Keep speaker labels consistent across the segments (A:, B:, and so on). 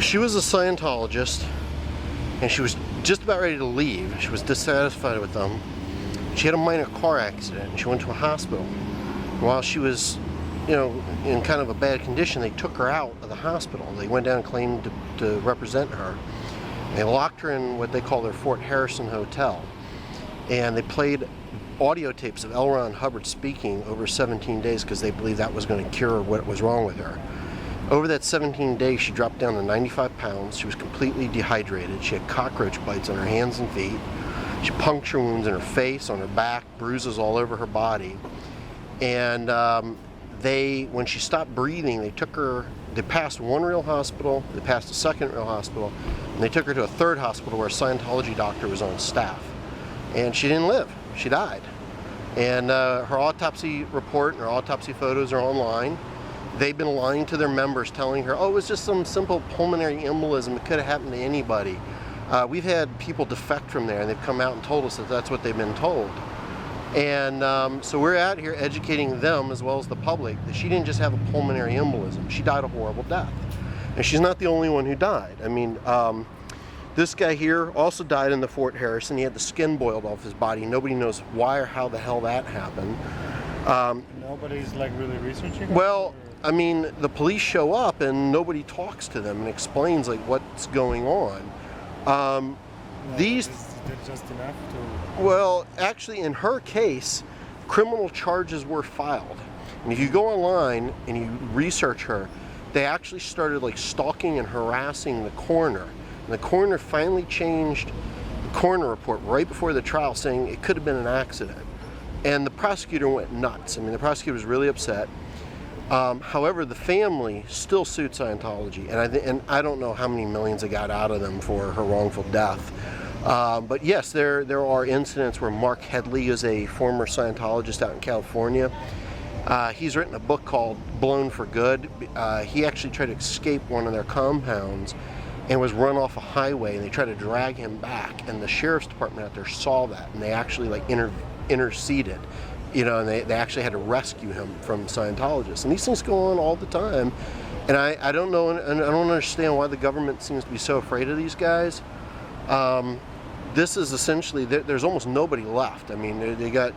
A: She was a Scientologist, and she was just about ready to leave. She was dissatisfied with them. She had a minor car accident, and she went to a hospital. While she was, in kind of a bad condition, they took her out of the hospital. They went down and claimed to represent her. They locked her in what they call their Fort Harrison Hotel, and they played audio tapes of L. Ron Hubbard speaking over 17 days because they believed that was going to cure what was wrong with her. Over that 17 days, she dropped down to 95 pounds. She was completely dehydrated. She had cockroach bites on her hands and feet. She had puncture wounds in her face, on her back, bruises all over her body. And when she stopped breathing, they passed one real hospital, they passed a second real hospital, and they took her to a third hospital where a Scientology doctor was on staff. And she didn't live. She died. And her autopsy report and her autopsy photos are online. They've been lying to their members, telling her, oh, it was just some simple pulmonary embolism. It could have happened to anybody. We've had people defect from there, and they've come out and told us that that's what they've been told. And so we're out here educating them as well as the public that she didn't just have a pulmonary embolism. She died a horrible death. And she's not the only one who died. I mean, this guy here also died in the Fort Harrison. He had the skin boiled off his body. Nobody knows why or how the hell that happened.
B: Nobody's like really researching?
A: Well, I mean, the police show up and nobody talks to them and explains like what's going on. These
B: is that just enough to?
A: Well, actually, in her case, criminal charges were filed. And if you go online and you research her, they actually started like stalking and harassing the coroner. And the coroner finally changed the coroner report right before the trial, saying it could have been an accident. And the prosecutor went nuts. I mean, the prosecutor was really upset. However, the family still sued Scientology, and I don't know how many millions they got out of them for her wrongful death. But yes, there are incidents where Mark Headley is a former Scientologist out in California. He's written a book called Blown for Good. He actually tried to escape one of their compounds and was run off a highway, and they tried to drag him back, and the sheriff's department out there saw that, and they actually like interceded. And they actually had to rescue him from Scientologists. And these things go on all the time. And I don't know, and I don't understand why the government seems to be so afraid of these guys. This is essentially, there's almost nobody left. I mean, they got,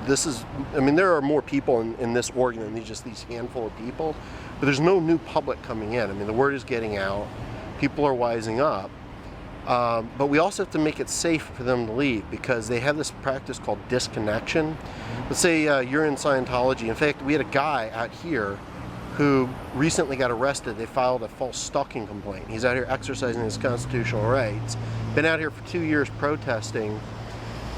A: there are more people in this organ than just these handful of people. But there's no new public coming in. I mean, the word is getting out. People are wising up. But we also have to make it safe for them to leave, because they have this practice called disconnection. Let's say you're in Scientology. In fact, we had a guy out here who recently got arrested. They filed a false stalking complaint. He's out here exercising his constitutional rights. Been out here for 2 years protesting,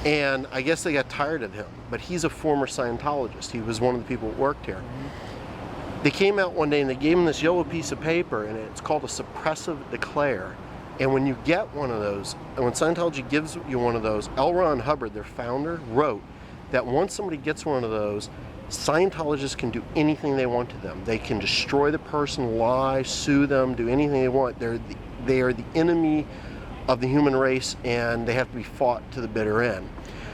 A: and I guess they got tired of him. But he's a former Scientologist. He was one of the people that worked here. They came out one day and they gave him this yellow piece of paper, and it's called a suppressive declare. And when you get one of those, and when Scientology gives you one of those, L. Ron Hubbard, their founder, wrote that once somebody gets one of those, Scientologists can do anything they want to them. They can destroy the person, lie, sue them, do anything they want. They are the enemy of the human race, and they have to be fought to the bitter end.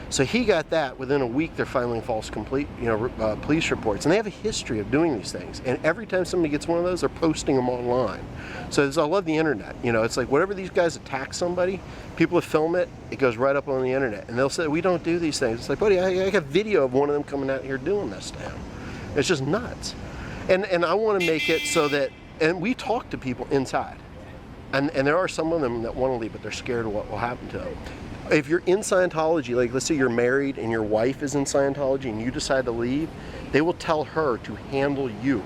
A: So he got that. Within a week, they're filing false police reports, and they have a history of doing these things. And every time somebody gets one of those, they're posting them online. So I love the internet. It's like whatever these guys attack somebody, people film it, it goes right up on the internet, and they'll say, we don't do these things. It's like, buddy, I got video of one of them coming out here doing this to him. It's just nuts. And I want to make it so that, and we talk to people inside, and there are some of them that want to leave, but they're scared of what will happen to them. If you're in Scientology, like let's say you're married and your wife is in Scientology and you decide to leave, they will tell her to handle you.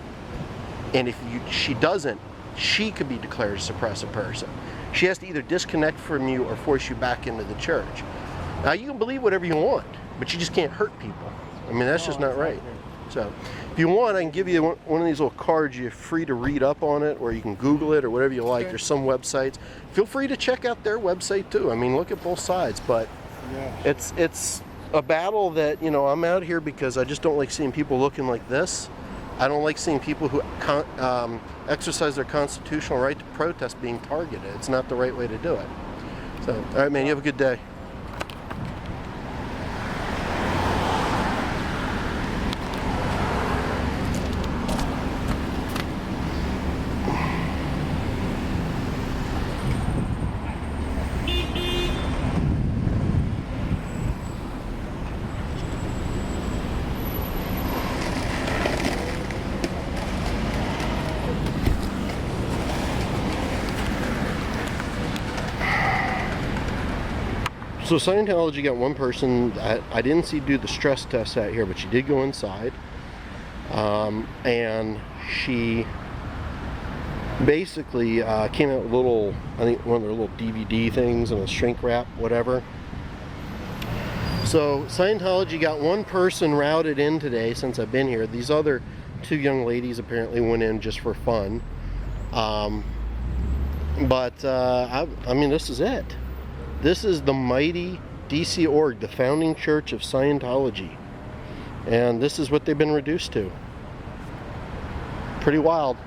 A: And if she doesn't, she could be declared a suppressive person. She has to either disconnect from you or force you back into the church. Now you can believe whatever you want, but you just can't hurt people. I mean, that's just not right. So If you want, I can give you one of these little cards. You're free to read up on it, or you can Google it, or whatever you like.
B: Okay.
A: There's some websites. Feel free to check out their website too. I mean, look at both sides. But
B: Yeah.
A: it's a battle that, you know, I'm out here because I just don't like seeing people looking like this. I don't like seeing people who exercise their constitutional right to protest being targeted. It's not the right way to do it. So, all right, man, you have a good day. So Scientology got one person. I didn't see do the stress test out here, but she did go inside, and she basically came out with a little, I think one of their little DVD things and a shrink wrap, whatever. So Scientology got one person routed in today since I've been here. These other two young ladies apparently went in just for fun, I mean, this is it. This is the mighty DC org, the founding Church of Scientology. And this is what they've been reduced to. Pretty wild.